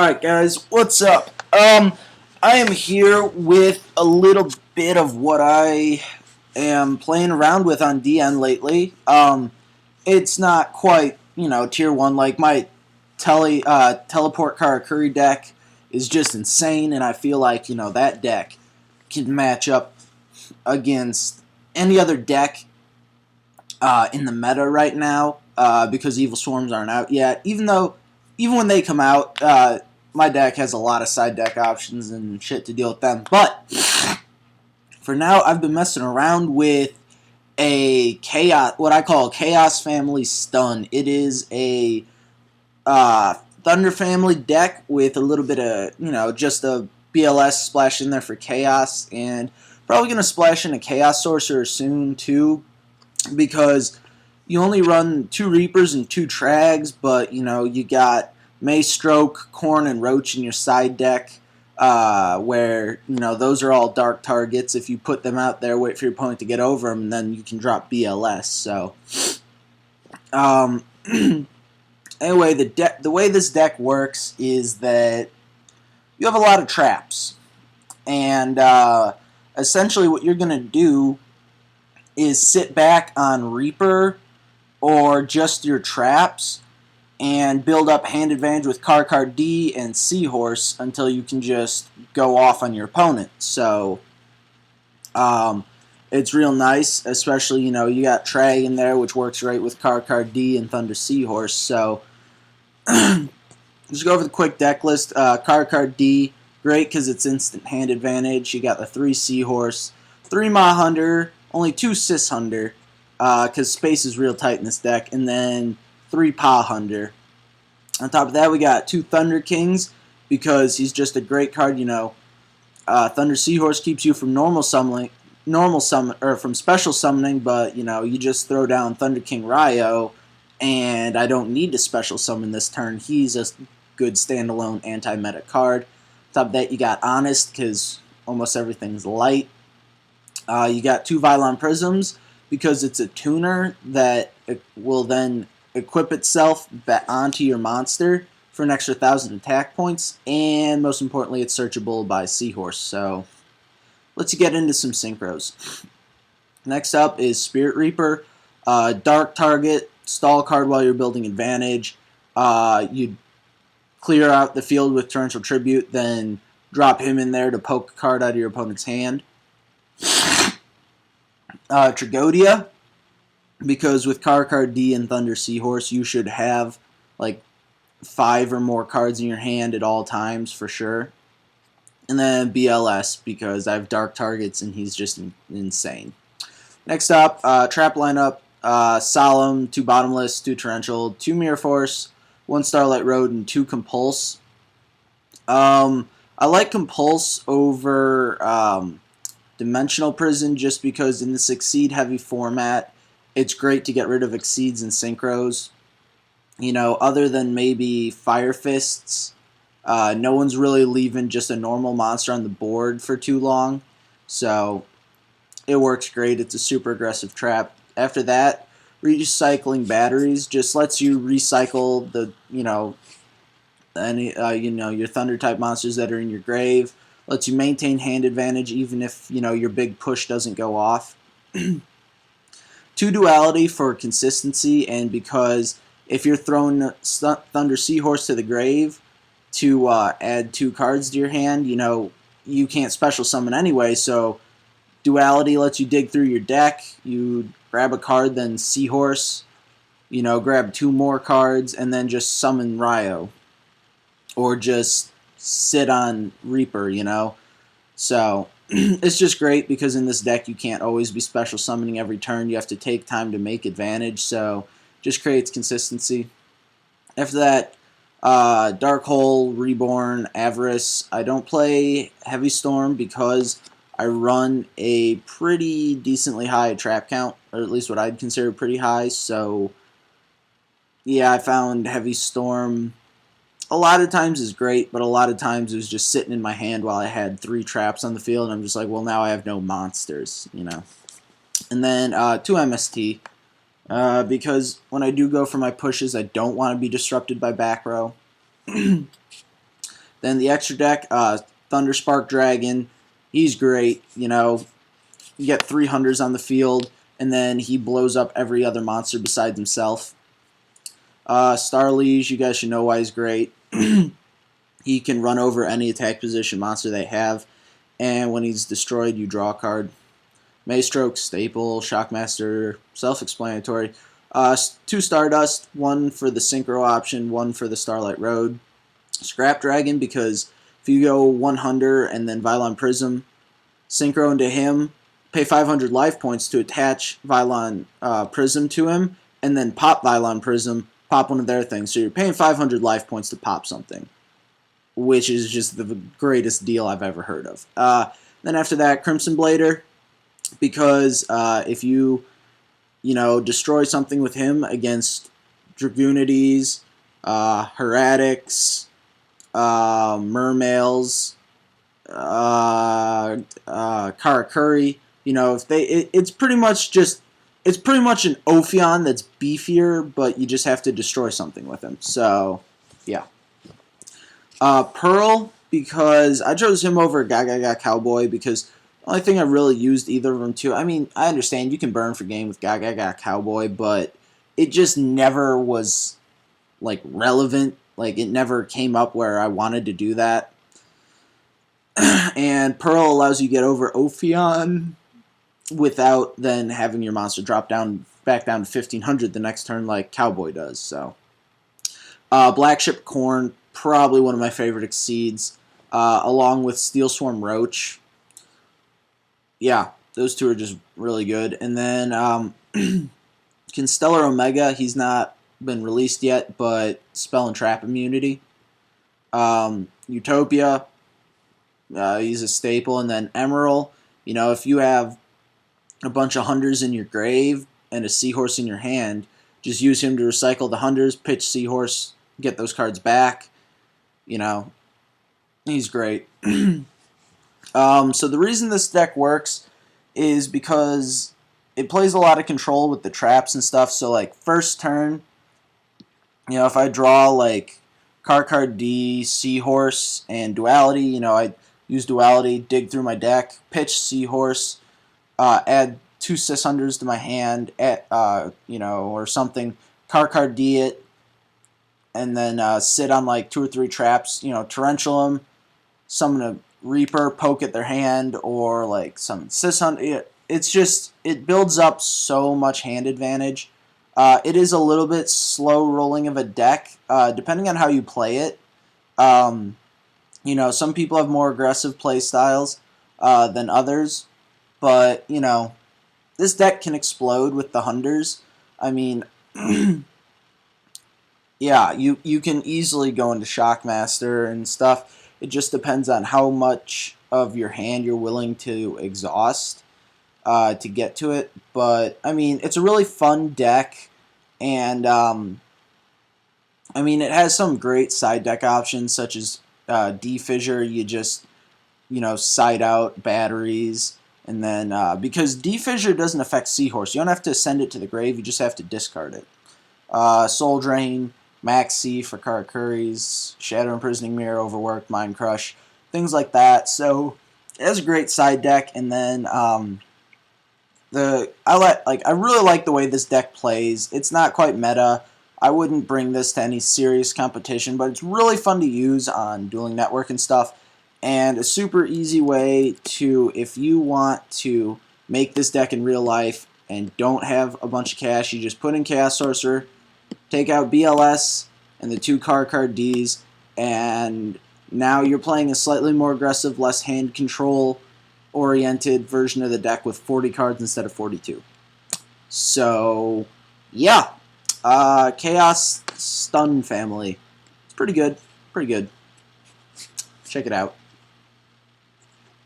Alright guys, what's up? I am here with a little bit of what I am playing around with on DN lately. It's not quite, tier 1, like my teleport Karakuri deck is just insane, and I feel like, that deck can match up against any other deck in the meta right now, because Evil Swarms aren't out yet, even when they come out, my deck has a lot of side deck options and shit to deal with them. But for now, I've been messing around with a chaos, what I call a Chaos Family Stun. It is a Thunder Family deck with a little bit of, just a BLS splash in there for Chaos, and probably going to splash in a Chaos Sorcerer soon too, because you only run 2 Reapers and 2 Trags, but, you got Maystroke, Corn, and Roach in your side deck, where, those are all dark targets. If you put them out there, wait for your opponent to get over them, and then you can drop BLS. So, anyway, the way this deck works is that you have a lot of traps, and essentially what you're going to do is sit back on Reaper or just your traps and build up hand advantage with Card D and Seahorse until you can just go off on your opponent. So it's real nice, especially, you got Trag in there, which works right with Card D and Thunder Seahorse. So just go over the quick deck list. Card D, great because it's instant hand advantage. You got the 3 Seahorse, 3 Ma Hunter, only 2 Sis Hunter, because space is real tight in this deck, and then 3 Pa Hunter. On top of that, we got 2 Thunder Kings, because he's just a great card. Thunder Seahorse keeps you from from special summoning, but you just throw down Thunder King Ryo, and I don't need to special summon this turn. He's a good standalone anti-meta card. On top of that, you got Honest, because almost everything's light. You got 2 Vylon Prisms, because it's a tuner that will then equip itself back onto your monster for an extra 1,000 attack points, and most importantly, it's searchable by Seahorse. So let's get into some synchros. Next up is Spirit Reaper, dark target, stall card while you're building advantage. You clear out the field with Torrential Tribute, then drop him in there to poke a card out of your opponent's hand. Tragodia, because with Card D and Thunder Seahorse, you should have like 5 or more cards in your hand at all times for sure. And then BLS, because I have dark targets and he's just insane. Next up, trap lineup, Solemn, 2 Bottomless, 2 Torrential, 2 Mirror Force, 1 Starlight Road, and 2 Compulse. I like Compulse over Dimensional Prison just because in the Exceed heavy format, it's great to get rid of Exceeds and Synchros. Other than maybe Fire Fists, no one's really leaving just a normal monster on the board for too long. So it works great. It's a super aggressive trap. After that, recycling batteries just lets you recycle the, your Thunder type monsters that are in your grave. Lets you maintain hand advantage even if, your big push doesn't go off. 2 Duality for consistency, and because if you're throwing Thunder Seahorse to the grave to add 2 cards to your hand, you can't special summon anyway, so Duality lets you dig through your deck, you grab a card, then Seahorse, grab 2 more cards, and then just summon Ryo. Or just sit on Reaper, So, it's just great because in this deck you can't always be special summoning every turn. You have to take time to make advantage, so just creates consistency. After that, Dark Hole, Reborn, Avarice. I don't play Heavy Storm because I run a pretty decently high trap count, or at least what I'd consider pretty high, so yeah, I found Heavy Storm a lot of times is great, but a lot of times it was just sitting in my hand while I had 3 traps on the field, and I'm just like, well, now I have no monsters, And then 2 MST, because when I do go for my pushes, I don't want to be disrupted by back row. Then the extra deck, Thunderspark Dragon, he's great. You know, you get 300s on the field, and then he blows up every other monster besides himself. Starliege, you guys should know why he's great. He can run over any attack position monster they have, and when he's destroyed, you draw a card. Maestroke, staple, Shockmaster, self-explanatory. 2 Stardust, 1 for the Synchro option, 1 for the Starlight Road. Scrap Dragon, because if you go 100 and then Vylon Prism, Synchro into him, pay 500 life points to attach Vylon Prism to him, and then pop Vylon Prism, pop one of their things. So you're paying 500 life points to pop something, which is just the greatest deal I've ever heard of. Then after that, Crimson Blader, because if you destroy something with him against Dragoonides, Heretics, Mermails, Karakuri, it's pretty much an Ophion that's beefier, but you just have to destroy something with him. So, yeah. Pearl, because I chose him over Gaga Cowboy, because the only thing I really used either of them to, I mean, I understand you can burn for game with Gaga Cowboy, but it just never was, like, relevant. Like, it never came up where I wanted to do that. And Pearl allows you to get over Ophion without then having your monster drop back down to 1500 the next turn like Cowboy does. So, Black Ship Corn, probably one of my favorite Exceeds, along with Steel Swarm Roach. Yeah, those 2 are just really good. And then Constellar Omega, he's not been released yet, but Spell and Trap immunity. Utopia, he's a staple. And then Emerald, if you have a bunch of Hunters in your grave and a Seahorse in your hand, just use him to recycle the Hunters, pitch Seahorse, get those cards back. He's great. So the reason this deck works is because it plays a lot of control with the traps and stuff. So, like, first turn, if I draw, like, Card D, Seahorse, and Duality, I use Duality, dig through my deck, pitch Seahorse, add 2 Sishunders to my hand, or something, Card D it, and then sit on, like, 2 or 3 traps, torrential them, summon a Reaper, poke at their hand, or like some Sishunt. It builds up so much hand advantage. It is a little bit slow rolling of a deck, depending on how you play it. Some people have more aggressive play styles than others, but this deck can explode with the Hunters. I mean, yeah, you can easily go into Shockmaster and stuff. It just depends on how much of your hand you're willing to exhaust to get to it. But, I mean, it's a really fun deck. And, it has some great side deck options, such as D-Fissure. You just, side out batteries. And then, because D-Fissure doesn't affect Seahorse, you don't have to send it to the grave. You just have to discard it. Soul Drain, Maxi for Karakuris, Shadow Imprisoning Mirror, Overworked, Mind Crush, things like that. So it has a great side deck, and then I really like the way this deck plays. It's not quite meta. I wouldn't bring this to any serious competition, but it's really fun to use on Dueling Network and stuff, and a super easy way to, if you want to make this deck in real life and don't have a bunch of cash, you just put in Chaos Sorcerer, take out BLS and the 2 Card Ds, and now you're playing a slightly more aggressive, less hand control oriented version of the deck with 40 cards instead of 42. So, yeah. Chaos Stun family. It's pretty good. Pretty good. Check it out.